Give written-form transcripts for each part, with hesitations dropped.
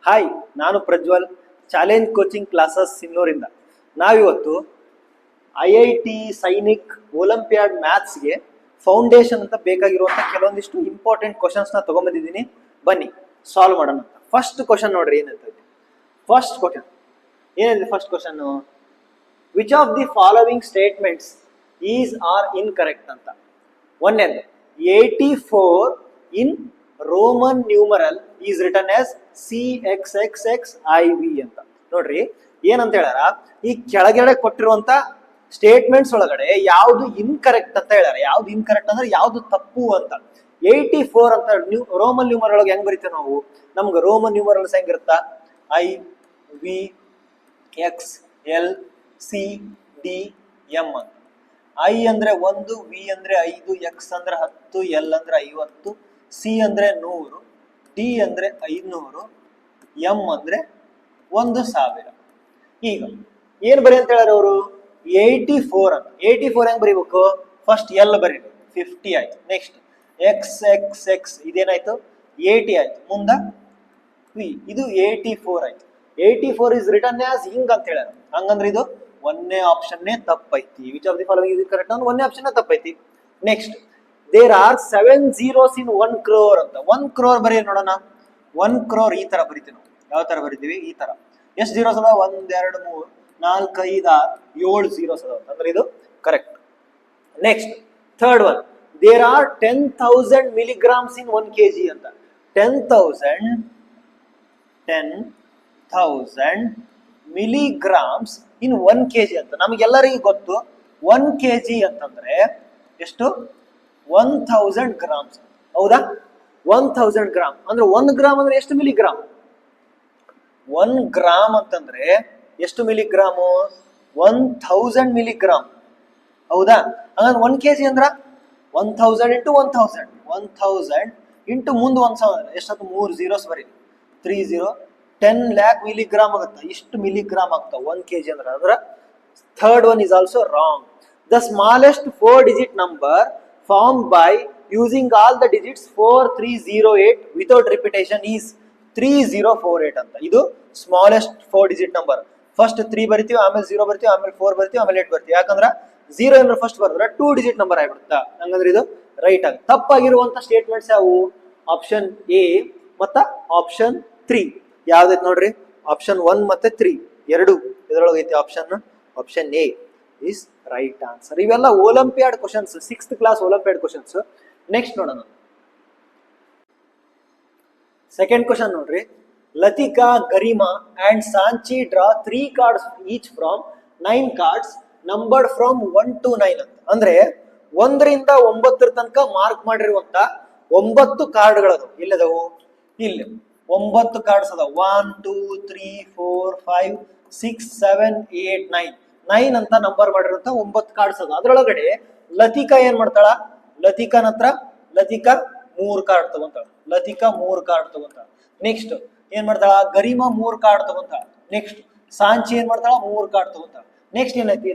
Hi, ನಾನು Prajwal, challenge coaching classes ಸಿನ್ನೂರಿಂದ. ನಾವಿವತ್ತು IIT Sainik olympiad ಮ್ಯಾಥ್ಸ್ಗೆ foundation ಅಂತ ಬೇಕಾಗಿರುವಂಥ ಕೆಲವೊಂದಿಷ್ಟು ಇಂಪಾರ್ಟೆಂಟ್ ಕ್ವಶನ್ಸ್ನ ತೊಗೊಂಬಂದಿದ್ದೀನಿ. ಬನ್ನಿ ಸಾಲ್ವ್ ಮಾಡೋಣ ಅಂತ. ಫಸ್ಟ್ ಕ್ವಶನ್ ನೋಡ್ರಿ ಏನಂತ. ಫಸ್ಟ್ ಕ್ವಶನ್ ಏನಿದೆ? First question, which of the following statements is are incorrect ಅಂತ. ಒಂದೇದು, 84 in Roman numeral is return as CXXXIV ಅಂತ. ನೋಡ್ರಿ ಏನಂತ ಹೇಳ್ಯಾರ, ಈ ಕೆಳಗಡೆ ಕೊಟ್ಟಿರುವಂತ ಸ್ಟೇಟ್ಮೆಂಟ್ಸ್ ಒಳಗಡೆ ಯಾವ್ದು ಇನ್ಕರೆಕ್ಟ್ ಅಂತ ಹೇಳ್ಯಾರ. ಯಾವ್ದು ಇನ್ಕರೆಕ್ಟ್ ಅಂದ್ರೆ ಯಾವ್ದು ತಪ್ಪು ಅಂತ. 84 ಅಂತ ರೋಮನ್ ನ್ಯೂಮರಲ್ ಒಳಗೆ ಹೆಂಗ್ ಬರೀತೇವೆ ನಾವು? ನಮ್ಗೆ ರೋಮನ್ ನ್ಯೂಮರಲ್ಸ್ ಹೆಂಗಿರುತ್ತಾ? IVXLCDM ಅಂತ. I ಅಂದ್ರೆ 1, V ಅಂದ್ರೆ 5, X ಅಂದ್ರೆ 10, L ಅಂದ್ರೆ 50, C ಅಂದ್ರೆ 100, D ಅಂದ್ರೆ 500, M ಅಂದ್ರೆ 1000. ಈಗ ಏನ್ ಬರಿ ಅಂತ ಹೇಳ್ಯಾರ ಅವರು? 84 ಅಂತ. 84 ಹೆಂಗ್ ಬರೀಬೇಕು? ಫಸ್ಟ್ L ಬರೀರಿ, 50 ಆಯ್ತು. Next XXX ಇದೇನಾಯ್ತು? 80 ಆಯ್ತು. ಮುಂದ V, ಇದು 84 ಆಯ್ತು. 84 ಇಸ್ ರಿಟರ್ನ್ ಆಸ್ ಹಿಂಗ್ ಅಂತ ಹೇಳ್ಯಾರ. ಹಂಗಂದ್ರೆ ಇದು ಒಂದೇ ಆಪ್ಷನ್ನೇ ತಪ್ಪೈತಿ. Which of the following is correct ಅಂದ್ರೆ ಒಂದೇ ಆಪ್ಷನ್ ತಪ್ಪೈತಿ. Next, there are 7 zeros in 1 crore ಅಂತ. 1 crore ಬರೀ ನೋಡೋಣ. 1 crore ಈ ತರ ಬರಿತೀವಿ ನಾವು. ಯಾವ ತರ ಬರಿತೀವಿ? ಈ ತರ. ಎಷ್ಟು ಜೀರೋಸ್ ಅದ? 1 2 3 4 5 6 7 zeros ಅದ ಅಂದ್ರೆ ಇದು correct. Next third one, there are 10,000 milligrams in 1 kg ಅಂತ. 10,000 milligrams in 1 kg ಅಂತ. ನಮಗೆಲ್ಲರಿಗೂ ಗೊತ್ತು 1 kg ಅಂತಂದ್ರೆ ಎಷ್ಟು? 1000 grams. ಹೌದಾ? 1000 ಗ್ರಾಮ್ ಅಂದ್ರೆ 1 ಗ್ರಾಮ್ ಅಂದ್ರೆ ಎಷ್ಟು ಮಿಲಿಗ್ರಾಮ್? 1 ಗ್ರಾಮ್ ಅಂತಂದ್ರೆ ಎಷ್ಟು ಮಿಲಿಗ್ರಾಮು? 1000 ಮಿಲಿಗ್ರಾಮ್. ಹೌದಾ? ಹಾಗಾದ್ರೆ 1 kg ಅಂದ್ರ 1000 ಇಂಟು 1000 ಇಂಟು ಮುಂದೆ 1000 ಎಷ್ಟಾಯ್ತು? 3 zeros ಬರೀ. 30 10 lakh milligram ಆಗುತ್ತೆ. ಇಷ್ಟು ಮಿಲಿಗ್ರಾಮ್ ಆಗ್ತಾವ 1 kg ಅಂದ್ರೆ. ಅದರ third one is also wrong. The smallest 4-digit number formed by using all the digits 4308 without repetition is 3048 ಅಂತ. ಇದು ಸ್ಮಾಲೆಸ್ಟ್ 4-digit ನಂಬರ್. ಫಸ್ಟ್ 3 ಬರಿತೀವಿ, ಆಮೇಲೆ 0 ಬರ್ತೀವಿ, ಆಮೇಲೆ 4 ಬರ್ತೀವಿ, ಆಮೇಲೆ 8 ಬರ್ತೀವಿ. ಯಾಕಂದ್ರೆ 0 ಏನಾರ ಫಸ್ಟ್ ಬರೆದ್ರೆ 2-digit ನಂಬರ್ ಆಗ್ಬಿಡುತ್ತಾ. ಹಂಗಂದ್ರೆ ಇದು ರೈಟ್ ಆಗಿ. ತಪ್ಪಾಗಿರುವಂತ ಸ್ಟೇಟ್ಮೆಂಟ್ಸ್ ಯಾವುವು? ಆಪ್ಷನ್ ಎ ಮತ್ತ ಆಪ್ಷನ್ 3. ಯಾವ್ದೈತೆ ನೋಡ್ರಿ? ಆಪ್ಷನ್ 1 ಮತ್ತೆ 3 ಎರಡು ಇದರೊಳಗೆ ಐತಿ. Option A is right answer. ಇವೆಲ್ಲ olympiad questions, 6th class olympiad questions. Next ನೋಡೋಣ. ಸೆಕೆಂಡ್ ಕ್ವಶನ್ ನೋಡ್ರಿ. Latika, Garima and Sanchi draw 3 cards each from 9 cards numbered from 1 to 9 ಅಂತ. ಅಂದ್ರೆ 1 ರಿಂದ 9 ತನಕ ಮಾರ್ಕ್ ಮಾಡಿರುವಂತ 9 ಕಾರ್ಡ್ಗಳದು. ಇಲ್ಲದವು ಇಲ್ಲಿ 9 ಕಾರ್ಡ್ಸ್ ಅದಾವ. 1 2 3 4 5 6 7 8 9 9 ಅಂತ ನಂಬರ್ ಮಾಡಿರುವಂತ 9 ಕಾರ್ಡ್ಸ್ ಅದ. ಅದ್ರೊಳಗಡೆ ಲತಿಕಾ ಏನ್ ಮಾಡ್ತಾಳ? ಲತಿಕಾ 3 ಕಾರ್ಡ್ ತಗೊಂತಾಳ. ಲತಿಕಾ 3 ಕಾರ್ಡ್ ತಗೊಂತಾಳ. ನೆಕ್ಸ್ಟ್ ಏನ್ ಮಾಡ್ತಾಳ? ಗರಿಮಾ 3 ಕಾರ್ಡ್ ತಗೊಂತಾಳ. ನೆಕ್ಸ್ಟ್ ಸಾಂಚಿ ಏನ್ ಮಾಡ್ತಾಳ? 3 ಕಾರ್ಡ್ ತಗೊಂತಾಳ. ನೆಕ್ಸ್ಟ್ ಏನೈತಿ?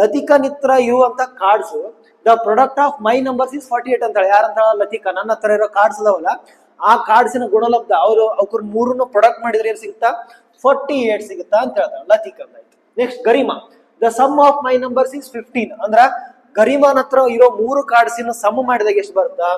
ಲತಿಕಾ ನಿತ್ರ ಇರುವಂತ cards, the product of my numbers is 48 ಅಂತಾಳೆ. ಯಾರಂತಾಳ? ಲತಿಕಾ. ನನ್ನ ಹತ್ರ ಇರೋ ಕಾರ್ಡ್ಸ್ ಅದಾವಲ್ಲ, ಆ ಕಾರ್ಡ್ಸಿನ ಗುಣಲಬ್ಧ ಅವ್ರ ಮೂರನ್ನು ಪ್ರೊಡಕ್ಟ್ ಮಾಡಿದ್ರೆ ಏನ್ ಸಿಗುತ್ತಾ? 48 ಸಿಗುತ್ತಾ ಅಂತ ಹೇಳ್ತಾಳೆ Latika. Next Garima, the sum of my numbers is 15 ಅಂದ್ರ ಗರಿಮಾನ್ ಹತ್ರ ಇರೋ 3 ಕಾರ್ಡ್ಸಿನ ಸಮ್ ಮಾಡಿದಾಗ ಎಷ್ಟು ಬರುತ್ತಾ?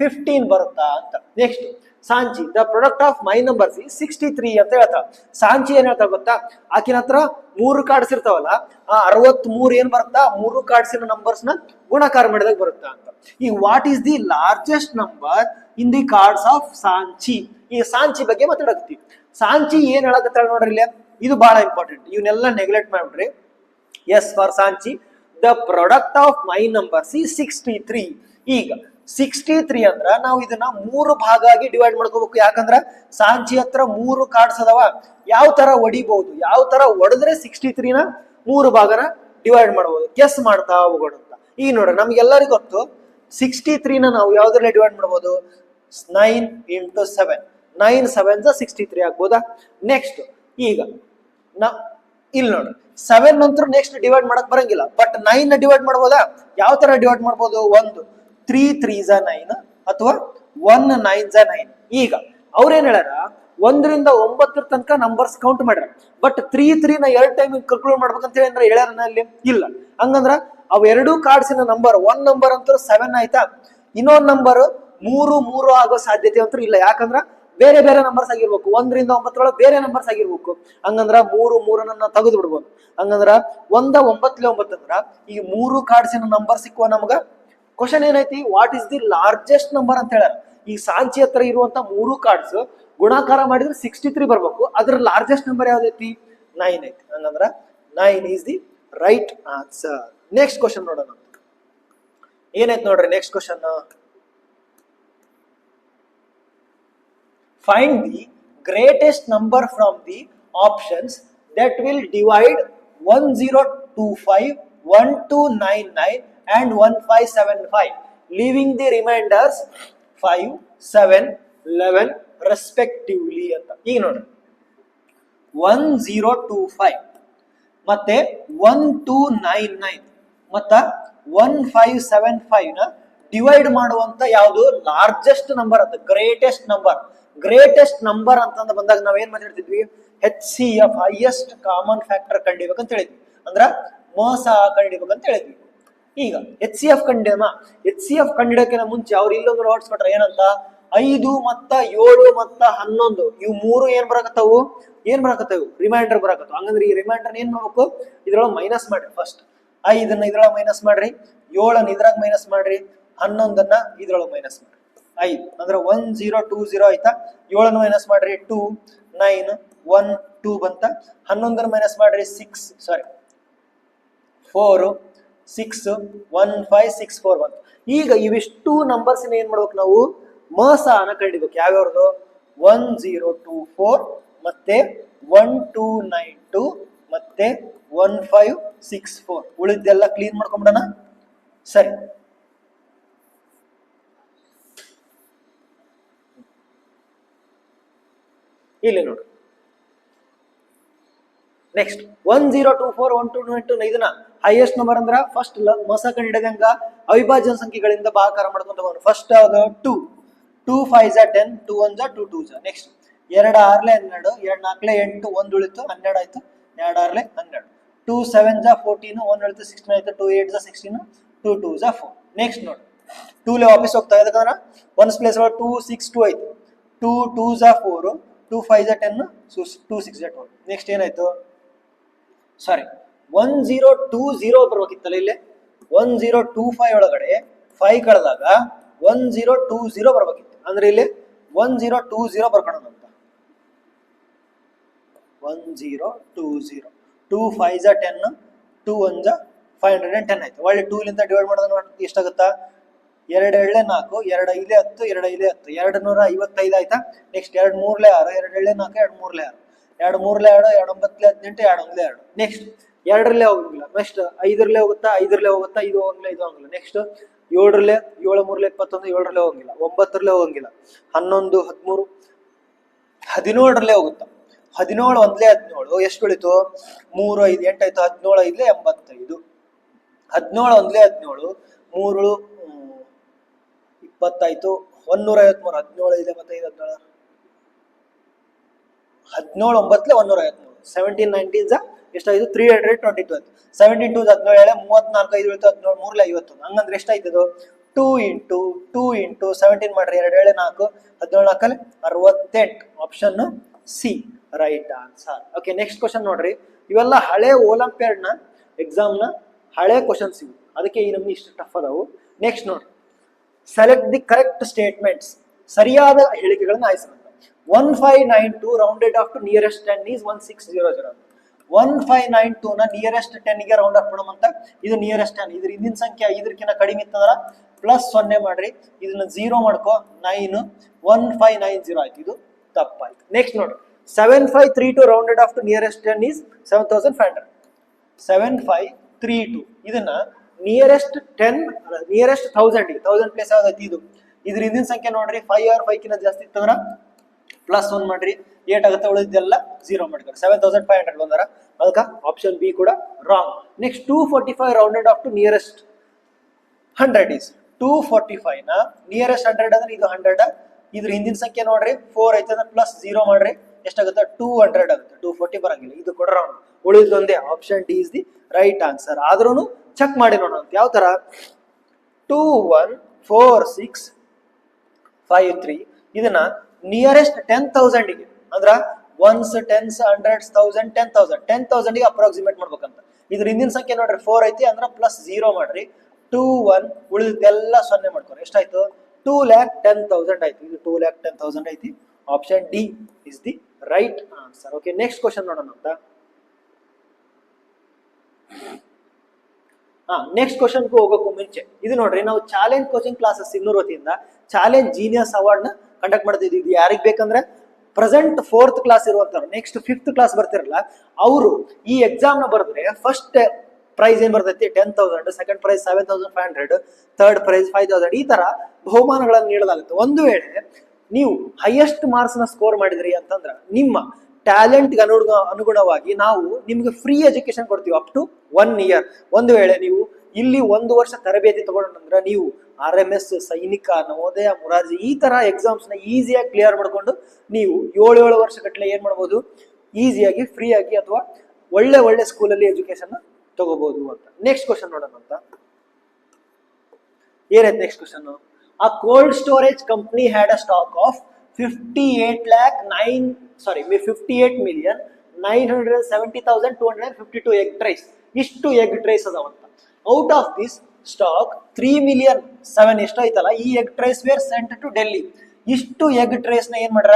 15 ಬರುತ್ತಾ ಅಂತ. Next Sanchi, the product of my numbers is 63 ಅಂತ ಹೇಳ್ತಾಳ. ಸಾಂಚಿ ಏನ್ ಹೇಳ್ತಾ ಗೊತ್ತಾ? ಆಕಿನ ಹತ್ರ 3 ಕಾರ್ಡ್ಸ್ ಇರ್ತಾವಲ್ಲ, ಆ 63 ಏನ್ ಬರುತ್ತಾ? 3 ಕಾರ್ಡ್ಸಿನ ನಂಬರ್ಸ್ ನ ಗುಣಕಾರ ಮಾಡಿದಾಗ ಬರುತ್ತಾ ಅಂತ. ಈ what is the largest number in the cards of Sanchi? ಈ ಸಾಂಚಿ ಬಗ್ಗೆ ಮಾತಾಡಕತ್ತೀವಿ. ಸಾಂಚಿ ಏನ್ ಹೇಳಕತ್ತಾಳ ನೋಡ್ರಿ ಇಲ್ಲಿ. ಇದು ಬಹಳ ಇಂಪಾರ್ಟೆಂಟ್. ಇವನ್ನೆಲ್ಲ ನೆಗ್ಲೆಕ್ಟ್ ಮಾಡ್ಬಿಡ್ರಿ. As for Sanchi, the product of my numbers is 63. ಈಗ 63 ಅಂದ್ರ ನಾವು ಇದನ್ನ 3 ಭಾಗ ಆಗಿ ಡಿವೈಡ್ ಮಾಡ್ಕೋಬೇಕು. ಯಾಕಂದ್ರ ಸಾಂಚಿ ಹತ್ರ 3 ಕಾರ್ಡ್ಸ್ ಅದಾವ. ಯಾವ ತರ ಹೊಡಿಬಹುದು, ಯಾವ ತರ ಹೊಡೆದ್ರೆ 63 ನ 3 ಭಾಗನ ಡಿವೈಡ್ ಮಾಡಬಹುದು, ಗೆಸ್ ಮಾಡ್ತಾ ಹೋಗೋಣ ಅಂತ. ಈಗ ನೋಡ್ರಿ, ನಮ್ಗೆಲ್ಲರಿಗೂ ಗೊತ್ತು 63 ನ ನಾವು ಯಾವ್ದ್ರಲ್ಲಿ ಡಿವೈಡ್ ಮಾಡಬಹುದು? 9 into 7. 9 7s 63 ಆಗ್ಬೋದಾ? ನೆಕ್ಸ್ಟ್ ಈಗ ಇಲ್ಲಿ ನೋಡ್ರಿ, 7 ನಂತರ ನೆಕ್ಸ್ಟ್ ಡಿವೈಡ್ ಮಾಡಕ್ ಬರಂಗಿಲ್ಲ. ಬಟ್ 9 ನ ಡಿವೈಡ್ ಮಾಡ್ಬೋದಾ? ಯಾವ ತರ ಡಿವೈಡ್ ಮಾಡ್ಬೋದು? 3 3s 9 ಅಥವಾ 1 9s 9. ಈಗ ಅವ್ರೇನ್ ಹೇಳ್ಯಾರ? ಒಂದರಿಂದ 9 ತನಕ ನಂಬರ್ಸ್ ಕೌಂಟ್ ಮಾಡ್ಯಾರ. ಬಟ್ 3 ನ 2 ಟೈಮ್ ಕ್ಯಾಲ್ಕುಲೇಟ್ ಮಾಡ್ಬೇಕಂತ ಹೇಳಿ ಹೇಳ್ಯಾರ ಅಲ್ಲಿ ಇಲ್ಲ. ಹಂಗಂದ್ರ ಅವ್ ಎರಡೂ ಕಾರ್ಡ್ಸಿನ ನಂಬರ್, ಒಂದ್ ನಂಬರ್ ಅಂತೂ 7 ಆಯ್ತಾ, ಇನ್ನೊಂದ್ ನಂಬರ್ 3 ಆಗೋ ಸಾಧ್ಯತೆ ಅಂತೂ ಇಲ್ಲ. ಯಾಕಂದ್ರ ಬೇರೆ ಬೇರೆ ನಂಬರ್ಸ್ ಆಗಿರ್ಬೇಕು, 1ರಿಂದ 9 ಬೇರೆ ನಂಬರ್ಸ್ ಆಗಿರ್ಬೇಕು. ಹಂಗಂದ್ರ 3 ತೆಗೆದು ಬಿಡ್ಬೋದು. ಹಂಗಂದ್ರ 9 ಅಂದ್ರ ಈ 3 ಕಾರ್ಡ್ಸಿನ ನಂಬರ್ ಸಿಕ್ಕುವ ನಮ್ಗ ಕ್ವಶನ್ ಏನೈತಿ, what is the largest number ಅಂತ ಹೇಳ್ಯಾರ. ಈ ಸಾಂಚಿ ಹತ್ರ ಇರುವಂತ 3 ಕಾರ್ಡ್ಸ್ ಗುಣಾಕಾರ ಮಾಡಿದ್ರೆ 63 ಬರ್ಬೇಕು. ಅದ್ರ ಲಾರ್ಜೆಸ್ಟ್ ನಂಬರ್ ಯಾವ್ದೈತಿ? 9 ಐತಿ. ಹಂಗಂದ್ರ 9 is the right answer. Next question ನೋಡೋಣ. ಏನೈತಿ ನೋಡ್ರಿ next question. Find the greatest number from the options that will divide 1025, 1299 and 1575, leaving the remainders 5, 7, 11 respectively ಅಂತ. ಈಗ ನೋಡ್ರಿ 1025 ಮತ್ತೆ 1299 ಮತ್ತ 1575 ನ ಡಿವೈಡ್ ಮಾಡುವಂತ ಯಾವುದು ಲಾರ್ಜೆಸ್ಟ್ ನಂಬರ್ ಅಂತ, ಗ್ರೇಟೆಸ್ಟ್ ನಂಬರ್. ಗ್ರೇಟೆಸ್ಟ್ ನಂಬರ್ ಅಂತಂದ ಬಂದಾಗ ನಾವ್ ಏನ್ ಮಾತಾಡ್ತಿದ್ವಿ, HCF ಹೈಯೆಸ್ಟ್ ಕಾಮನ್ ಫ್ಯಾಕ್ಟರ್ ಕಂಡಿಬೇಕಂತ ಹೇಳಿದ್ವಿ. ಅಂದ್ರ ಮೋಸ ಕಂಡಿಬೇಕಂತ ಹೇಳಿದ್ವಿ. ಈಗ HCF ಕಂಡಿಡೋಕೆ ಮುಂಚೆ ಅವ್ರು ಇಲ್ಲೊಂದು ನೋಟ್ಸ್ ಕೊಟ್ರ ಏನಂತ, 5 ಮತ್ತ 7 ಮತ್ತ 11 ಇವು 3 ಏನ್ ಬರಾಕತ್ತಾವು ರಿಮೈಂಡರ್ ಬರಾಕತ್ತಾವ. ಹಂಗಂದ್ರೆ ಈ ರಿಮೈಂಡರ್ ಏನ್ ಮಾಡ್ಬೇಕು, ಇದ್ರೊಳಗೆ ಮೈನಸ್ ಮಾಡ್ರಿ. ಫಸ್ಟ್ 5 ಇದ್ರೊಳಗೆ ಮೈನಸ್ ಮಾಡ್ರಿ, 7 ಇದ್ರಾಗ ಮೈನಸ್ ಮಾಡ್ರಿ, 11 ಇದ್ರೊಳಗೆ ಮೈನಸ್ ಮಾಡ್ರಿ. 5 ಅಂದ್ರೆ 1020 ಆಯ್ತಾ. 7 ಮೈನಸ್ ಮಾಡ್ರಿ 2, 9, 1, 2 ಬಂತ. 11 ಮೈನಸ್ ಮಾಡ್ರಿ 4, 6, 1, 5, 6, 4 ಬಂತ. ಈಗ ಇವಿಷ್ಟು ನಂಬರ್ಸ್ ಏನ್ ಮಾಡ್ಬೇಕು ನಾವು, ಮಸಾನ ಕಂಡಿಬೇಕು. ಯಾವ್ಯಾವ್ದು? 1024 ಮತ್ತೆ 1292 ಮತ್ತೆ 1564. ಉಳಿದೆಲ್ಲ ಕ್ಲೀನ್ ಮಾಡ್ಕೊಂಡ್ಬಿಡೋಣ. ಸರಿ, ಇಲ್ಲಿ ನೋಡ್ರಿ ನೆಕ್ಸ್ಟ್ 1024, 1292 ಇದನ್ನ ಹೈಯೆಸ್ಟ್ ನಂಬರ್ ಅಂದ್ರ ಫಸ್ಟ್ ಮೋಸ ಕಂಡಿಡದಂಗ ಅವಿಭಾಜ್ಯ ಸಂಖ್ಯೆಗಳಿಂದ ಭಾಗಾಕಾರ ಮಾಡ್ಕೊಂತ ಹೋಗೋಣ. ಫಸ್ಟ್ ಯಾವ್ದು 2, 2 5 10, 2 1 2 2. ನೆಕ್ಸ್ಟ್ 2 6 12, 2 4 8, 1 ಉಳಿತು 12 ಆಯ್ತು, 2 6 12, 2 7 14, 1 ಉಳಿತು 16 ಆಯ್ತು, 2 8 16, 2 2 4. ನೆಕ್ಸ್ಟ್ ನೋಡಿ 2 ಲೆ ವಾಪಸ್ ಹೋಗ್ತಾ ಯಾಕಂದ್ರ 1 ಪ್ಲೇಸ್ 2 6 2 ಆಯ್ತು, 2 2 4, 2 5 10, 2 6 12. ನೆಕ್ಸ್ಟ್ ಏನಾಯ್ತು, ಸಾರಿ 1020 ಬರ್ಬೇಕಿತ್ತಲ್ಲ, ಇಲ್ಲಿ 1025 ಒಳಗಡೆ 5 ಕಳೆದಾಗ 1020 ಬರ್ಬೇಕಿತ್ತು. ಅಂದ್ರೆ ಇಲ್ಲಿ 1020 ಬರ್ಕೊಳ್ಳೋಣ ಅಂತ. 1020, 2 5 10, 2 1 510 ಆಯ್ತು. ಒಳ್ಳೆ 2 ಲಿಂದ ಡಿವೈಡ್ ಮಾಡೋದು ಎಷ್ಟಾಗುತ್ತಾ, 2 2 4, 2 5 10, 2 5 10, 255 ಆಯ್ತಾ. ನೆಕ್ಸ್ಟ್ 2 3 6, 2 7 4, 2 3 6, 2 3 2, 2 9 18, 2 1 2. ನೆಕ್ಸ್ಟ್ 2 ಹೋಗಿಲ್ಲ. ನೆಕ್ಸ್ಟ್ 5 ಹೋಗುತ್ತಾ, 5 ಹೋಗುತ್ತಾ, ಇದು ಹೋಗಿಲ್ಲ, ಇದು ಹೋಗಿಲ್ಲ. ನೆಕ್ಸ್ಟ್ 7 7 3 21, 7 ಹೋಗಿಲ್ಲ, 9 ಹೋಗಿಲ್ಲ, 11 13, 17 ಹೋಗುತ್ತಾ, 17 1 17. ಎಷ್ಟು ಉಳಿತು, 3 5 8 ಆಯ್ತು, 17 5 85, 17 1 17, 3 20 ಆಯ್ತು, 153, 17 5 17, 17 9 153, 17 19 ಎಷ್ಟಾಯ್ತು, 322 ಆಯ್ತು. 17 2 17 34, 5 ಉಳಿತು, 17 3 51. ಹಂಗಂದ್ರೆ ಎಷ್ಟಾಯ್ತದು, 2 into 17 ಮಾಡ್ರಿ, 2 7 4, 17 68. Option C right answer. Okay, next question ನೋಡ್ರಿ. ಇವೆಲ್ಲ ಹಳೆ ಒಲಿಂಪಿಯಾಡ್ ನ ಎಕ್ಸಾಮ್ ನ ಹಳೆ ಕ್ವಶನ್ಸ್ ಇವು, ಅದಕ್ಕೆ ಈ ನಮ್ಗೆ ಇಷ್ಟು ಟಫ್ ಅದಾವು. ನೆಕ್ಸ್ಟ್ ನೋಡ್ರಿ, ಸೆಲೆಕ್ಟ್ ದಿ ಕರೆಕ್ಟ್ ಸ್ಟೇಟ್ಮೆಂಟ್ಸ್. ಸರಿಯಾದ ಹೇಳಿಕೆಗಳನ್ನ ಆಯ್ಸೋಣ. 1592 rounded off to nearest 10 is 1600. 1592 ನ ನಿಯರೆಸ್ಟ್ 10 ಗೆ ರೌಂಡ್ ಆಫ್ ಮಾಡೋಣ. ಇದು ನಿಯರೆಸ್ಟ್ 10, ಇದ್ರ ಹಿಂದಿನ ಸಂಖ್ಯೆ 5 ಕಡಿಮೆ ಇತ್ತಂದ್ರ ಪ್ಲಸ್ 0 ಮಾಡ್ರಿ, ಇದನ್ನ 0 ಮಾಡ್ಕೋ, 9 1590 ಆಯ್ತು. ಇದು ತಪ್ಪಾಯ್ತು. ನೆಕ್ಸ್ಟ್ ನೋಡ್ರಿ, 7532 rounded off to nearest 10 is 7500. 7532 ಇದನ್ನ ನಿಯರೆಸ್ಟ್ 10 ನಿಯರೆಸ್ಟ್ 1000 ಪ್ಲೇಸ್ ಯಾವ್ದೈತಿ, ಇದ್ರ ಹಿಂದಿನ ಸಂಖ್ಯೆ ನೋಡ್ರಿ 5 or 5 ಕಿಂತ ಜಾಸ್ತಿ ಇತ್ತಂದ್ರ ಪ್ಲಸ್ 1 ಮಾಡ್ರಿ, 8 ಆಗುತ್ತೆ, ಉಳಿದೆಲ್ಲ 0 ಮಾಡ್ತಾರೆ. 7500 ಬಂದಾರ, ಅದಕ್ಕೆ ಆಪ್ಷನ್ ಬಿ ಕೂಡ wrong. Next 245 rounded off to nearest 100 is 245 ನ ನಿಯರೆಸ್ಟ್ 100 ಅಂದ್ರೆ ಇದು 100, ಇದ್ರ ಹಿಂದಿನ ಸಂಖ್ಯೆ ನೋಡ್ರಿ 4 ಐತೆ ಅಂದ್ರೆ ಪ್ಲಸ್ 0 ಮಾಡ್ರಿ ಎಷ್ಟಾಗುತ್ತೆ 200 ಆಗುತ್ತೆ 240 ಬರಂಗಿಲ್ಲ ಇದು ಕೊಡ್ರ ಉಳಿದೊಂದೇ option D is the right answer ಆದ್ರೂ ಚೆಕ್ ಮಾಡಿ ನೋಡೋಣ ಯಾವ ತರ 21465 ಇದನ್ನ ನಿಯರೆಸ್ಟ್ 10,000 ಗೆ ಅಂದ್ರ ಒನ್ಸ್ ಟೆನ್ಸ್ ಹಂಡ್ರೆಡ್ಸ್ 1000 10,000 ಗೆ ಅಪ್ರಾಕ್ಸಿಮೇಟ್ ಮಾಡ್ಬೇಕಂತ ಇದ್ರ ಹಿಂದಿನ ಸಂಖ್ಯೆ ನೋಡ್ರಿ 4 ಐತಿ ಅಂದ್ರ ಪ್ಲಸ್ 0 ಮಾಡ್ರಿ 21 ಉಳಿದೆಲ್ಲ 0 ಮಾಡ್ಕೊರಿ ಎಷ್ಟಾಯ್ತು 2,10,000 ಆಯ್ತು ಇದು 2,10,000 ಐತಿ option D is the right answer okay next question ನೋಡೋಣ ಅಂತ ನೆಕ್ಸ್ಟ್ ಕ್ವಶನ್ ಹೋಗೋಕ್ಕೂ ಮುಂಚೆ ಇದು ನೋಡ್ರಿ ನಾವು ಚಾಲೆಂಜ್ ಕೋಚಿಂಗ್ ಕ್ಲಾಸಸ್ ಇನ್ನೂರ ವತಿಯಿಂದ ಚಾಲೆಂಜ್ ಜೀನಿಯಸ್ ಅವಾರ್ಡ್ ನ ಕಂಡಕ್ಟ್ ಮಾಡ್ತಿದ್ವಿ ಇದು ಯಾರಿಗ್ ಬೇಕಂದ್ರೆ ಪ್ರೆಸೆಂಟ್ 4th ಕ್ಲಾಸ್ ಇರುವಂತವ್ರು ನೆಕ್ಸ್ಟ್ 5th ಕ್ಲಾಸ್ ಬರ್ತಿರಲ್ಲ ಅವರು ಈ ಎಕ್ಸಾಮ್ ನ ಬರೆದ್ರೆ ಫಸ್ಟ್ ಪ್ರೈಸ್ ಏನ್ ಬರ್ತೈತಿ 10,000 ಸೆಕೆಂಡ್ ಪ್ರೈಸ್ 7,500 ಥರ್ಡ್ ಪ್ರೈಸ್ 5,000 ಈ ತರ ಬಹುಮಾನಗಳನ್ನು ನೀಡಲಾಗುತ್ತೆ ಒಂದು ವೇಳೆ ನೀವು ಹೈಯೆಸ್ಟ್ ಮಾರ್ಕ್ಸ್ ನ ಸ್ಕೋರ್ ಮಾಡಿದ್ರಿ ಅಂತಂದ್ರ ನಿಮ್ಮ ಟ್ಯಾಲೆಂಟ್ ಅನುಗುಣವಾಗಿ ನಾವು ನಿಮ್ಗೆ ಫ್ರೀ ಎಜುಕೇಶನ್ ಕೊಡ್ತೀವಿ ಅಪ್ ಟು 1 ಇಯರ್ ಒಂದು ವೇಳೆ ನೀವು ಇಲ್ಲಿ 1 ವರ್ಷ ತರಬೇತಿ ತಗೊಂಡ್ರ ನೀವು RMS ಸೈನಿಕ ನವೋದಯ ಮುರಾರ್ಜಿ ಈ ತರ ಎಕ್ಸಾಮ್ಸ್ ನ ಈಸಿಯಾಗಿ ಕ್ಲಿಯರ್ ಮಾಡ್ಕೊಂಡು ನೀವು 7 ವರ್ಷ ಗಟ್ಟಲೆ ಏನ್ ಮಾಡ್ಬೋದು ಈಸಿಯಾಗಿ ಫ್ರೀ ಆಗಿ ಅಥವಾ ಒಳ್ಳೆ ಸ್ಕೂಲಲ್ಲಿ ಎಜುಕೇಶನ್ ತಗೋಬಹುದು ಅಂತ ನೆಕ್ಸ್ಟ್ ಕ್ವಶನ್ ನೋಡೋಣ ಅಂತ ಏನೈತೆ next question a cold storage company had a stock of 58,970,252 egg trays ಇಷ್ಟು ಎಗ್ ಟ್ರೈಸ್ ಅದಾವಂತ ಔಟ್ ಆಫ್ ದಿಸ್ ಸ್ಟಾಕ್ 3,000,007 ಎಷ್ಟು ಐತಲ್ಲ ಈ egg trays were sent to Delhi ಇಷ್ಟು ಎಗ್ ಟ್ರೈಸ್ ನ ಏನ್ ಮಾಡ್ರ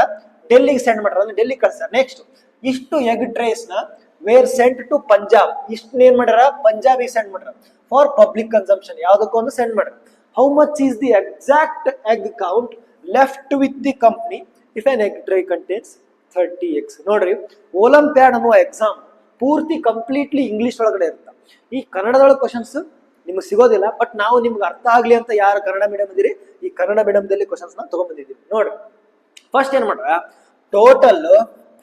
ಡೆಲ್ಲಿಗೆ ಸೆಂಡ್ ಮಾಡ್ರ ಅಂದ್ರೆ ಡೆಲ್ಲಿ ಕಳ್ಸಾರ ನೆಕ್ಸ್ಟ್ ಇಷ್ಟು ಎಗ್ ಟ್ರೈಸ್ ನ ವೇರ್ ಸೆಂಟ್ ಟು ಪಂಜಾಬ್ ಇಷ್ಟು ಏನ್ ಮಾಡ್ರ ಪಂಜಾಬಿಗೆ ಸೆಂಡ್ ಮಾಡ್ರ ಫಾರ್ ಪಬ್ಲಿಕ್ ಕನ್ಸಂಪ್ಷನ್ ಯಾವ್ದಕ್ಕೊಂದು ಸೆಂಡ್ ಮಾಡ್ರ how much is the exact egg count left with the company if N egg try contains 30 eggs ನೋಡ್ರಿ ಒಲಿಂಪಿಯಾಡ್ ಅನ್ನುವ ಎಕ್ಸಾಮ್ ಪೂರ್ತಿ ಕಂಪ್ಲೀಟ್ಲಿ ಇಂಗ್ಲಿಷ್ ಒಳಗಡೆ ಇರುತ್ತೆ ಈ ಕನ್ನಡದೊಳಗೆ ಕ್ವಶನ್ಸ್ ನಿಮ್ಗೆ ಸಿಗೋದಿಲ್ಲ ಬಟ್ ನಾವು ನಿಮ್ಗೆ ಅರ್ಥ ಆಗ್ಲಿ ಅಂತ ಯಾರು ಕನ್ನಡ ಮೀಡಿಯಂ ಇದ್ದೀರಿ ಈ ಕನ್ನಡ ಮೀಡಿಯಂದಲ್ಲಿ ಕ್ವಶನ್ಸ್ ನ ತಗೊಂಡ್ಬಂದಿದ್ದೀವಿ ನೋಡ್ರಿ ಫಸ್ಟ್ ಏನ್ ಮಾಡ್ರ ಟೋಟಲ್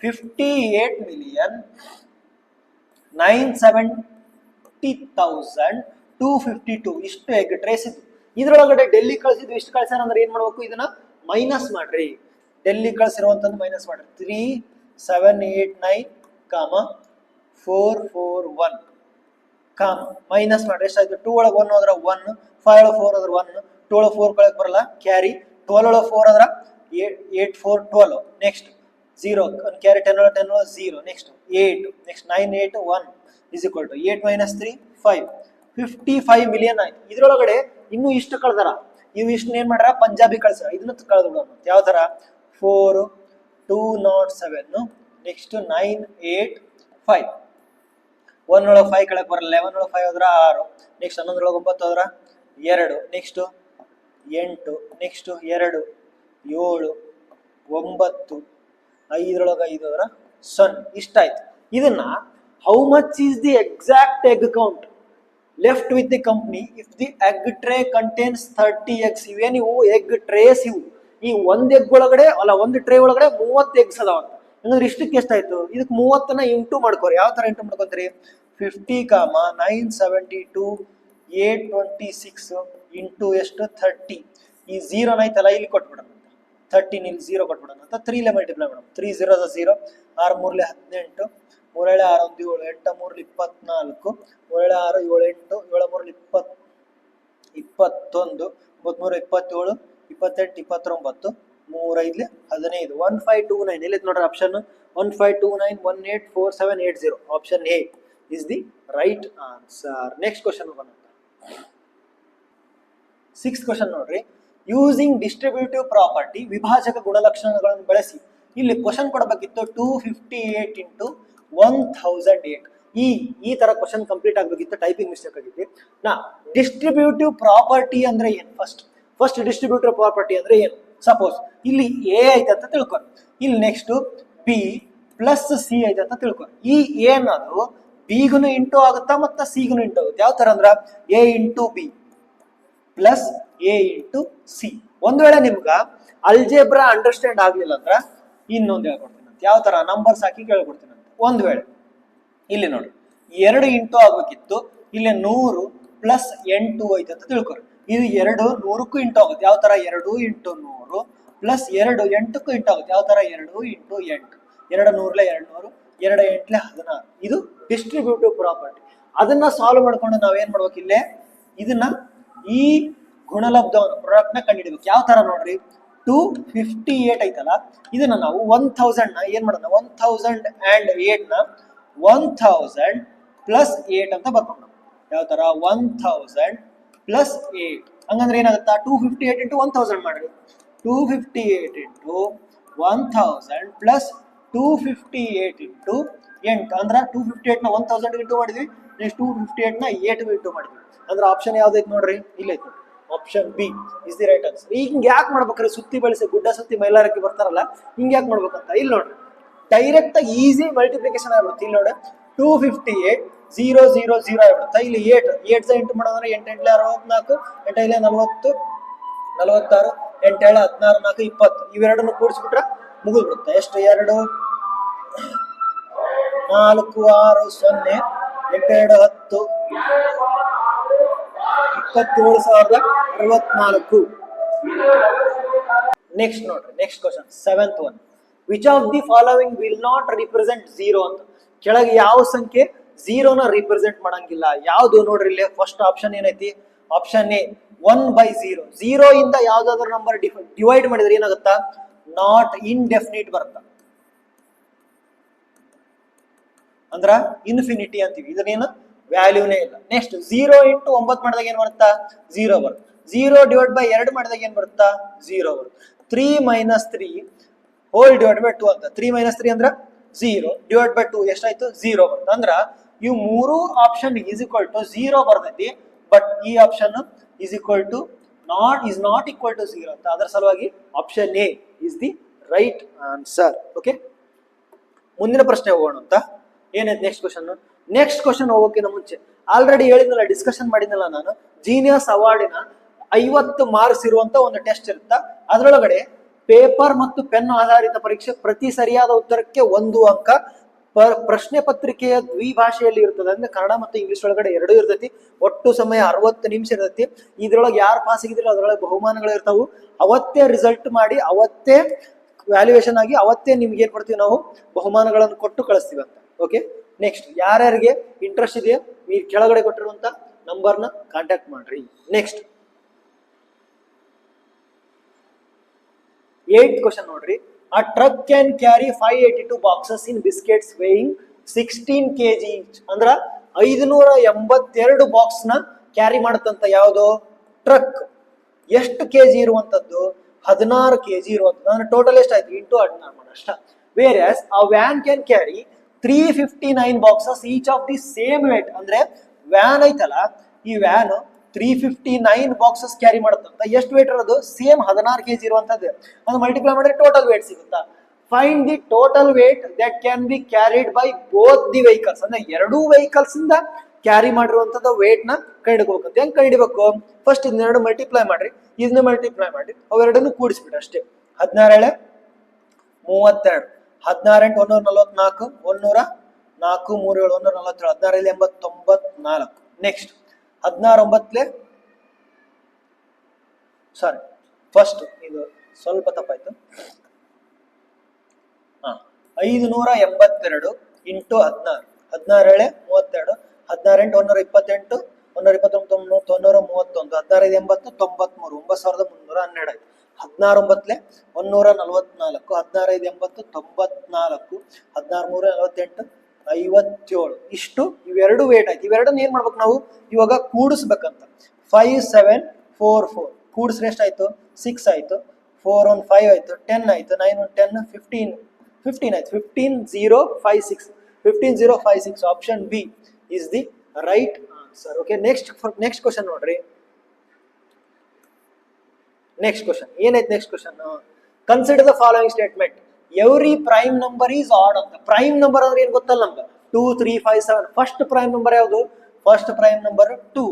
58,970,252 ಇಷ್ಟು ಎಗ್ ಟ್ರೇಸ್ ಇತ್ತು ಇದ್ರೊಳಗಡೆ ಡೆಲ್ಲಿ ಕಳ್ಸಿದ್ವಿ ಇಷ್ಟು ಕಳ್ಸಾರ ಅಂದ್ರೆ ಏನ್ ಮಾಡ್ಬೇಕು ಇದನ್ನ ಮೈನಸ್ ಮಾಡ್ರಿ ಡೆಲ್ಲಿ ಕಳ್ಸಿರುವಂತದ್ದು ಮೈನಸ್ ಮಾಡ್ರಿ 3,789,441 ಕಾಮ ಮೈನಸ್ ಮಾಡ್ರಿ ಎಷ್ಟಾಯ್ತು 2 ಒಳಗೆ 1 ಹೋದ್ರ 1 5 ಒಳಗೆ 4 ಹೋದ್ರ 1 2 ಒಳಗೆ 4 ಕಳಕ್ ಬರಲ್ಲ ಕ್ಯಾರಿ 12 ಒಳಗೆ 4 ಹೋದ್ರ 8 4 12 ನೆಕ್ಸ್ಟ್ 0 ಕ್ಯಾರಿ 10 ಒಳಗೆ 10 ಒಳಗೆ 0 next 8 next 9 8 1 is equal to 8 minus 3 5 55 million ಆಯ್ತು ಇದ್ರೊಳಗಡೆ ಇನ್ನು ಇಷ್ಟು ಕಳ್ದಾರ ಇವು ಇಷ್ಟು ಏನ್ ಮಾಡ್ಯಾರ ಪಂಜಾಬಿ ಕಳ್ಸಾರ ಇದನ್ನ ಕಳೆದ ಯಾವ ತರ 4,207 ನೆಕ್ಸ್ಟ್ 985 1 ಒಳಗೆ 5 ಕೆಳಗೆ ಬರಲ್ಲ 11 ಒಳಗೆ 5 ಹೋದ್ರ 6 ನೆಕ್ಸ್ಟ್ 11 ಒಳಗೆ 9 ಹೋದ್ರ 2 ನೆಕ್ಸ್ಟ್ 8 ನೆಕ್ಸ್ಟ್ 2 7 9 5 5 ಹೋದ್ರ 0 ಇಷ್ಟಾಯ್ತು ಇದನ್ನ how much is the exact egg count left with the company if the egg tray contains 30 eggs ಇವೇ ನೀವು ಎಗ್ ಟ್ರೇಸ್ ಇವು ಈ ಒಂದ್ ಎಗ್ ಒಳಗಡೆ ಅಲ್ಲ ಒಂದು ಟ್ರೇ ಒಳಗಡೆ 30 eggs ಅದಾವ ಅಂದ್ರೆ ಇಷ್ಟಕ್ಕೆ ಎಷ್ಟಾಯ್ತು ಇದಕ್ಕೆ 30ನ ಇಂಟು ಮಾಡ್ಕೋರಿ ಯಾವ ತರ ಇಂಟು ಮಾಡ್ಕೊಂತೀರಿ 50, 972 826 ಇಂಟು ಎಷ್ಟು 30 ಈ 0 ಐತಲ್ಲ ಇಲ್ಲಿ ಕೊಟ್ಬಿಡೋಣ 13 ಇಲ್ಲಿ 0 ಕೊಟ್ಬಿಡೋಣ ಅಂತ 3 ಲೆ ಮಲ್ಟಿಪ್ಲೈ ಮಾಡೋಣ 3 0 0 6 3 18 3 6 1 7 8 3 24 3 6 7 8 7 3 20 21 23 27 28 29 3 5 15 1529 ಎಲ್ಲಿದೆ ನೋಡ್ರಿ option 1529184780 option A is the right answer. Next question ಹೋಗೋಣ 6th question ನೋಡ್ರಿ ಯೂಸಿಂಗ್ ಡಿಸ್ಟ್ರಿಬ್ಯೂಟಿವ್ ಪ್ರಾಪರ್ಟಿ ವಿಭಾಜಕ ಗುಣಲಕ್ಷಣಗಳನ್ನು ಬಳಸಿ ಇಲ್ಲಿ ಕ್ವಶನ್ ಕೊಡಬೇಕಿತ್ತು 258 into 1008 ಈ ತರ ಕ್ವಶನ್ ಕಂಪ್ಲೀಟ್ ಆಗಬೇಕಿತ್ತು ಟೈಪಿಂಗ್ ಮಿಸ್ಟೇಕ್ ಆಗಿತ್ತು ನಾ ಡಿಸ್ಟ್ರಿಬ್ಯೂಟಿವ್ ಪ್ರಾಪರ್ಟಿ ಅಂದ್ರೆ ಏನು ಫಸ್ಟ್ ಡಿಸ್ಟ್ರಿಬ್ಯೂಟಿವ್ ಪ್ರಾಪರ್ಟಿ ಅಂದ್ರೆ ಏನು ಸಪೋಸ್ ಇಲ್ಲಿ ಎ ಐತೆ ಅಂತ ತಿಳ್ಕೊಂಡು ಇಲ್ಲಿ ನೆಕ್ಸ್ಟ್ ಬಿ ಪ್ಲಸ್ ಸಿ ಐತೆ ಅಂತ ತಿಳ್ಕೊಂಡು ಈ ಏನದು ಬಿಗುನು ಇಂಟು ಆಗುತ್ತಾ ಮತ್ತೆ ಸಿಗುನು ಇಂಟು ಆಗುತ್ತೆ ಯಾವ ತರ ಅಂದ್ರ A into B plus A into C ಒಂದ್ ವೇಳೆ ನಿಮ್ಗ ಅಲ್ಜೇಬ್ರಾ ಅಂಡರ್ಸ್ಟ್ಯಾಂಡ್ ಆಗ್ಲಿಲ್ಲ ಅಂದ್ರ ಇನ್ನೊಂದು ಹೇಳ್ಕೊಡ್ತೀನಿ ಅಂತ ಯಾವ ತರ ನಂಬರ್ಸ್ ಹಾಕಿ ಕೇಳ್ಕೊಡ್ತೀನಿ ಅಂತ ಒಂದ್ ವೇಳೆ ಇಲ್ಲಿ ನೋಡ್ರಿ 2 ಇಂಟು ಆಗ್ಬೇಕಿತ್ತು ಇಲ್ಲಿ 100 ಪ್ಲಸ್ 8 ಐತೆ ಅಂತ ತಿಳ್ಕೊರಿ ಇದು 2 100ಕ್ಕೂ ಇಂಟು ಆಗುತ್ತೆ ಯಾವ ತರ 2 ಇಂಟು 100 ಪ್ಲಸ್ 2 8ಕ್ಕೂ ಇಂಟು ಆಗುತ್ತೆ. ಯಾವ ತರ 2 ಇಂಟು 8 2 ನೂರ್ಲೆ 200 2 8ಲೆ 16. ಇದು ಡಿಸ್ಟ್ರಿಬ್ಯೂಟಿವ್ ಪ್ರಾಪರ್ಟಿ. ಅದನ್ನ ಸಾಲ್ವ್ ಮಾಡ್ಕೊಂಡು ನಾವೇನ್ ಮಾಡ್ಬೇಕು ಇಲ್ಲೇ ಇದನ್ನ ಈ ಗುಣಲಬ್ಧವನ್ನು ಪ್ರಾಡಕ್ಟ್ ನ ಕಂಡುಹಿಡಿಬೇಕು. ಯಾವ ತರ ನೋಡ್ರಿ 258 ಐತಲ್ಲ, ಇದನ್ನ ನಾವು 1000 ನ ಏನ್ ಮಾಡೋಣ 1008 ನ 1000 ಪ್ಲಸ್ 8 ಅಂತ ಬರ್ಕೊಂಡು ಯಾವ ತರ 1000 ಪ್ಲಸ್ 8 ಹಂಗಂದ್ರೆ ಏನಾಗುತ್ತಾ 258 ಇಂಟು 1000 ಮಾಡ್ರಿ. 258 ಇಂಟು 1000 ಪ್ಲಸ್ 258 ಇಂಟು 8 ಅಂದ್ರೆ 258 ನ 1000 ಇಂಟು ಮಾಡಿದ್ವಿ, ನೆಕ್ಸ್ಟ್ 258 ನ 8 ಇಂಟು ಮಾಡಿದ್ವಿ. ಅಂದ್ರೆ ಆಪ್ಷನ್ ಯಾವ್ದೈತೆ ನೋಡ್ರಿ, ಇಲ್ಲೈತೆ option B is the right answer. ಈಗ ಹಿಂಗ್ ಯಾಕೆ ಮಾಡ್ಬೇಕ್ರಿ, ಸುತ್ತಿ ಬಳಸಿ ಗುಡ್ಡ ಸುತ್ತಿ ಮೈಲಾರಕ್ಕೆ ಬರ್ತಾರಲ್ಲ, ಹಿಂಗ್ ಯಾಕೆ ಮಾಡ್ಬೇಕಂತ ಇಲ್ಲಿ ನೋಡ್ರಿ, ಡೈರೆಕ್ಟ್ ಆಗಿ ಈಸಿ ಮಲ್ಟಿಪ್ಲಿಕೇಶನ್ ಆಗ್ಬಿಡುತ್ತೆ. ಇಲ್ಲಿ ನೋಡಿ 258 0 0 0 ಆಗ್ಬಿಡುತ್ತೆ. ಇಲ್ಲಿ 8 ಇಂಟು ಮಾಡೋದ್ರೆ 8 8 64 8 5 40 46 8 7 16 4 20 ಇವೆರಡನ್ನು ಕೂಡಿಸ್ಬಿಟ್ರೆ ಮುಗಿದ್ಬಿಡುತ್ತೆ. ಎಷ್ಟು 2 4 6 0 8 2 10 27,064. ನೆಕ್ಸ್ಟ್ ನೋಡ್ರಿ, next question 7th one. Which of the following will not represent 0 ಅಂತ. ಕೆಳಗೆ ಯಾವ ಸಂಖ್ಯೆ 0ನ ರಿಪ್ರೆಸೆಂಟ್ ಮಾಡಂಗಿಲ್ಲ? ಯಾವ್ದು ನೋಡ್ರಿ, ಇಲ್ಲಿ ಫಸ್ಟ್ ಆಪ್ಷನ್ ಏನೈತಿ, ಆಪ್ಷನ್ ಎ 1/0. 0 ಇಂದ ಯಾವ್ದಾದ್ರು ನಂಬರ್ ಡಿವೈಡ್ ಮಾಡಿದ್ರೆ ಏನಾಗುತ್ತಾ, ನಾಟ್ ಇನ್ಡೆಫಿನಿಟ್ ಬರುತ್ತ, ಅಂದ್ರ ಇನ್ಫಿನಿಟಿ ಅಂತೀವಿ. ಇದನ್ನೇನು ವ್ಯಾಲ್ಯೂನೇ ಇಲ್ಲ. ನೆಕ್ಸ್ಟ್ 0 ಇಂಟು 9 ಮಾಡಿದಾಗ ಏನ್ ಬರುತ್ತಾ 0 ಬರುತ್ತೆ. 0 ಡಿವೈಡ್ ಬೈ 2 ಮಾಡಿದಾಗ ಏನ್ ಬರುತ್ತಾ 0 ಬರುತ್ತೆ. 3 ಮೈನಸ್ 3 ಹೋಲ್ ಡಿವೈಡ್ ಬೈ 2 ಅಂತ. 3 ಮೈನಸ್ 3 ಅಂದ್ರ 0 ಡಿವೈಡ್ ಬೈ 2 ಎಷ್ಟಾಯ್ತು 0 ಬರುತ್ತೆ. ಅಂದ್ರ ಇವು ಮೂರು ಆಪ್ಷನ್ ಈಸ್ ಈಕ್ವಲ್ ಟು 0 ಬರ್ತೈತಿ, ಬಟ್ ಈ option is equal to not equal to 0 ಅಂತ. ಅದರ ಸಲುವಾಗಿ option A is the right answer. Okay, ಮುಂದಿನ ಪ್ರಶ್ನೆ ಹೋಗೋಣ ಅಂತ. ಏನೈತೆ ನೆಕ್ಸ್ಟ್ ಕ್ವಶನ್? ನೆಕ್ಸ್ಟ್ ಕ್ವಶನ್ ಹೋಗೋಕ್ಕಿಂತ ಮುಂಚೆ ಆಲ್ರೆಡಿ ಹೇಳಿದ್ನಲ್ಲ, ಡಿಸ್ಕಷನ್ ಮಾಡಿದ್ನಲ್ಲ ನಾನು, ಜೀನಿಯಸ್ ಅವಾರ್ಡಿನ 50 ಮಾರ್ಕ್ಸ್ ಇರುವಂತ ಒಂದು ಟೆಸ್ಟ್ ಇರುತ್ತ. ಅದರೊಳಗಡೆ ಪೇಪರ್ ಮತ್ತು ಪೆನ್ ಆಧಾರಿತ ಪರೀಕ್ಷೆ, ಪ್ರತಿ ಸರಿಯಾದ ಉತ್ತರಕ್ಕೆ 1 ಅಂಕ. ಪ್ರಶ್ನೆ ಪತ್ರಿಕೆಯ ದ್ವಿಭಾಷೆಯಲ್ಲಿ ಇರ್ತದೆ, ಅಂದ್ರೆ ಕನ್ನಡ ಮತ್ತು ಇಂಗ್ಲಿಷ್ ಒಳಗಡೆ ಎರಡೂ ಇರ್ತೈತಿ. ಒಟ್ಟು ಸಮಯ 60 ನಿಮಿಷ ಇರ್ತೈತಿ. ಇದ್ರೊಳಗೆ ಯಾರು ಪಾಸ್ ಆಗಿದ್ರು ಅದ್ರೊಳಗೆ ಬಹುಮಾನಗಳು ಇರ್ತಾವು. ಅವತ್ತೇ ರಿಸಲ್ಟ್ ಮಾಡಿ, ಅವತ್ತೇ ವ್ಯಾಲ್ಯೂಯೇಷನ್ ಆಗಿ, ಅವತ್ತೇ ನಿಮ್ಗೆ ಏನ್ ಕೊಡ್ತೀವಿ ನಾವು, ಬಹುಮಾನಗಳನ್ನು ಕೊಟ್ಟು ಕಳಿಸ್ತೀವಿ ಅಂತ. ಓಕೆ, ನೆಕ್ಸ್ಟ್ ಯಾರ್ಯಾರಿಗೆ ಇಂಟ್ರೆಸ್ಟ್ ಇದೆಯಾ ಈ ಕೆಳಗಡೆ ಕೊಟ್ಟಿರುವಂತ ನಂಬರ್ನ ಕಾಂಟ್ಯಾಕ್ಟ್ ಮಾಡ್ರಿ. ನೆಕ್ಸ್ಟ್ 8th ಕ್ವಶನ್ ನೋಡ್ರಿ. A truck can carry 582 boxes in biscuits weighing 16 kg each. ಅಂದ್ರ 582 ಬಾಕ್ಸ್ ನ ಕ್ಯಾರಿ ಮಾಡತ್ತಂತ ಯಾವ್ದು ಟ್ರಕ್. ಎಷ್ಟು ಕೆಜಿ ಇರುವಂತದ್ದು 16 kg ಇರುವಂತದ್ದು. ಅಂದ್ರೆ ಟೋಟಲ್ ಎಷ್ಟಾಯ್ತು ಇಂಟು 16 ಮಾಡಿ ಅಷ್ಟ. Where a van can carry 359 boxes each of the same weight. ಅಂದ್ರೆ ವ್ಯಾನ್ ಐತಲ್ಲ, ಈ ವ್ಯಾನ್ 359 ಬಾಕ್ಸಸ್ ಕ್ಯಾರಿ ಮಾಡುತ್ತಂತ. ಎಷ್ಟು ವೇಟ್ ಇರೋದು ಸೇಮ್ 16 kg ಇರುವಂತದ್ದು. ಅದು ಮಲ್ಟಿಪ್ಲೈ ಮಾಡಿದ್ರೆ ಟೋಟಲ್ ವೇಟ್ ಸಿಗುತ್ತಾ. Find the total wait that can be carried by both the vehicles. ಅಂದ್ರೆ ಎರಡೂ ವೆಹಿಕಲ್ಸ್ ಇಂದ ಕ್ಯಾರಿ ಮಾಡಿರುವಂತದ್ದು ವೇಟ್ ನ ಕಂಡುಹಿಡಬೇಕಂತ. ಹೆಂಗ್ ಕಂಡುಹಿಡಬೇಕು? ಫಸ್ಟ್ ಇದನ್ನೆರಡು ಮಲ್ಟಿಪ್ಲೈ ಮಾಡ್ರಿ, ಇದನ್ನ ಮಲ್ಟಿಪ್ಲೈ ಮಾಡಿ, ಅವೆರಡನ್ನು ಕೂಡಿಸ್ಬಿಡಿ ಅಷ್ಟೇ. 17 32 16 8 144 104 3 7 147 16 80 94. ನೆಕ್ಸ್ಟ್ 16 9 ಸಾರಿ ಫಸ್ಟ್ ಇದು ಸ್ವಲ್ಪ ತಪ್ಪಾಯ್ತು. 582 ಇಂಟು 16 16 32 16 8 128 129 931 16 80 93 9312 ಆಯ್ತು. 16 9 144 16 80 94 16 3 48 57. ಇಷ್ಟು ಇವೆರಡು ವೇಟ್ ಆಯ್ತು. ಇವೆರಡನ್ನ ಏನ್ ಮಾಡ್ಬೇಕು ನಾವು ಇವಾಗ ಕೂಡಿಸ್ಬೇಕಂತ. 5 7 4 4 ಕೂಡಿಸ್ರೆ ಎಷ್ಟಾಯ್ತು 6 ಆಯ್ತು. 4 1 5 ಆಯ್ತು. 10 ಆಯ್ತು. 9 1 10 15 ಆಯ್ತು. 15 0 5 6 15 0 5 6. Option B is the right answer. Okay, next question ನೋಡ್ರಿ. ನೆಕ್ಸ್ಟ್ ಕ್ವಶನ್ ಏನೈತೆ? Next question, consider the following statement. Every prime number is add ಅಂತ. ಪ್ರೈಮ್ ನಂಬರ್ ಅಂದ್ರೆ ಏನ್ ಗೊತ್ತಲ್ಲ ನಮ್ಗೆ 2 3 5 7. ಫಸ್ಟ್ ಪ್ರೈಮ್ ನಂಬರ್ ಯಾವುದು? First prime number 2.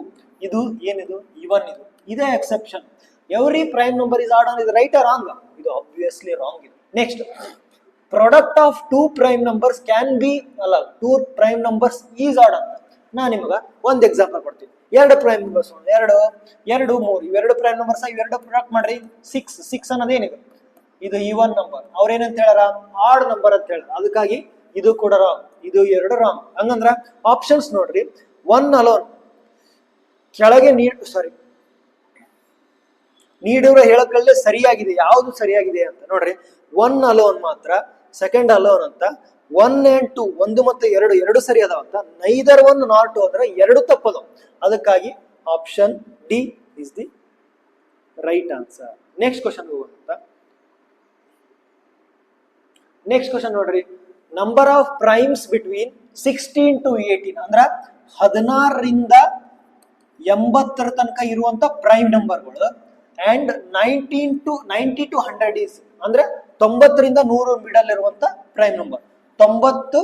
ಇದು ಏನಿದು ಇವನ್, ಇದೇ exception. Every prime number is odd on, ಇದು ರೈಟ್ ರಾಂಗ್? ಇದು ಆಬ್ವಿಯಸ್ಲಿ ರಾಂಗ್ ಇದೆ. Next, product of 2 prime numbers can be ಅಲ್ಲ 2 ಪ್ರೈಮ್ ನಂಬರ್ಸ್ ಈಸ್ ಆಡ್ ಅಂತ. ನಾ ನಿಮ್ಗ ಒಂದ್ ಎಕ್ಸಾಂಪಲ್ ಕೊಡ್ತೀನಿ. 2 ಪ್ರೈಮ್ ನಂಬರ್ಸ್ 2 2 3 ಇವೆರಡು ಪ್ರೈಮ್ ನಂಬರ್ಸ್, ಇವೆರಡು ಪ್ರಾಡಕ್ಟ್ ಮಾಡ್ರಿ 6 6 ಅನ್ನೋದು ಏನಿದೆ ಇದು ಈವನ್ ನಂಬರ್. ಅವ್ರೇನಂತ ಹೇಳಾರ ಆಡ್ ನಂಬರ್ ಅಂತ ಹೇಳ, ಅದಕ್ಕಾಗಿ ಇದು ಕೂಡ ರಾಂಗ್, ಇದು ಎರಡು ರಾಂಗ್. ಹಂಗಂದ್ರ ಆಪ್ಷನ್ಸ್ ನೋಡ್ರಿ, ಒನ್ ಅಲೋನ್ ಕೆಳಗೆ ನೀಡಿರೋ ಹೇಳಕಲ್ಲೇ ಸರಿಯಾಗಿದೆ, ಯಾವುದು ಸರಿಯಾಗಿದೆ ಅಂತ ನೋಡ್ರಿ. ಒನ್ ಅಲೋನ್ ಮಾತ್ರ ಸೆಕೆಂಡ್ ಅಲೋನ್ ಅಂತ, 1 and 2 ಒಂದು ಮತ್ತು ಎರಡು ಸರಿ ಅದಾವ ಅಂತ, ನೈದರ್ ಒನ್ ನಾಟ್ ಟು ಅಂದ್ರೆ ಎರಡು ತಪ್ಪದು. ಅದಕ್ಕಾಗಿ option D is the right answer. Next question ಹೋಗುವಂತ. ನೆಕ್ಸ್ಟ್ ಕ್ವಶನ್ ನೋಡ್ರಿ, number of primes between 16 to 18 ಅಂದ್ರ 16ರಿಂದ 80 ತನಕ ಇರುವಂತ ಪ್ರೈಮ್ ನಂಬರ್ಗಳು, ಅಂಡ್ 90 to 100 is ಅಂದ್ರೆ 90ರಿಂದ 100 ಮಿಡಲ್ ಇರುವಂತ ಪ್ರೈಮ್ ನಂಬರ್. 90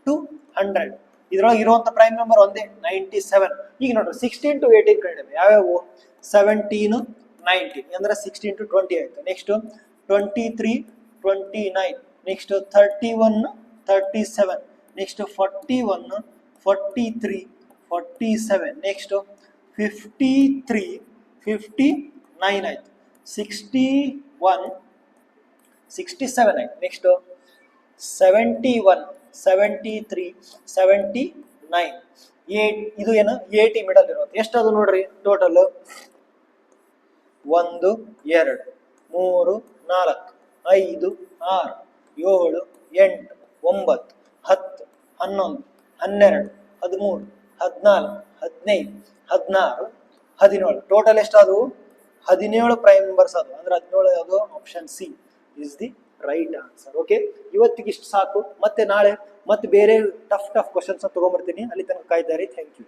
to 100 ಇದ್ರೊಳಗೆ ಇರುವಂತ ಪ್ರೈಮ್ ನಂಬರ್ ಒಂದೇ 97. ಈಗ ನೋಡ್ರಿ 16 to 18 ಕಡೆ ಯಾವ್ಯಾವು, 17, 19 ಅಂದ್ರೆ 16 to 20 ಆಯ್ತು. ನೆಕ್ಸ್ಟ್ 23, 29, ನೆಕ್ಸ್ಟ್ 31, 37, ನೆಕ್ಸ್ಟ್ 41, 43, 47, ನೆಕ್ಸ್ಟ್ 53, 59 ಆಯ್ತು. 61, 67 ಆಯ್ತು. ನೆಕ್ಸ್ಟ್ 71, 73, 79, 8 ಇದು ಏನು 80 ಮಿಡಲ್ ಇರೋದು. ಎಷ್ಟದು ನೋಡ್ರಿ ಟೋಟಲ್, 1, 2, 3, 4, 5, 6, 7, 8, 9, 10, 11, 12, 13, 14, 15, 16, 17. ಟೋಟಲ್ ಎಷ್ಟಾದವು, 17 ಪ್ರೈಮ್ ನಂಬರ್ಸ್ ಅದು. ಅಂದ್ರೆ 17 ಯಾವುದು, option C is the right answer. Okay, ಇವತ್ತಿಗೆ ಇಷ್ಟು ಸಾಕು. ಮತ್ತೆ ನಾಳೆ ಮತ್ತೆ ಬೇರೆ ಟಫ್ ಕ್ವಶನ್ಸ್ ತಗೊಂಡ್ಬರ್ತೀನಿ. ಅಲ್ಲಿ ತನಕ ಕಾಯ್ದಾರಿ. Thank you.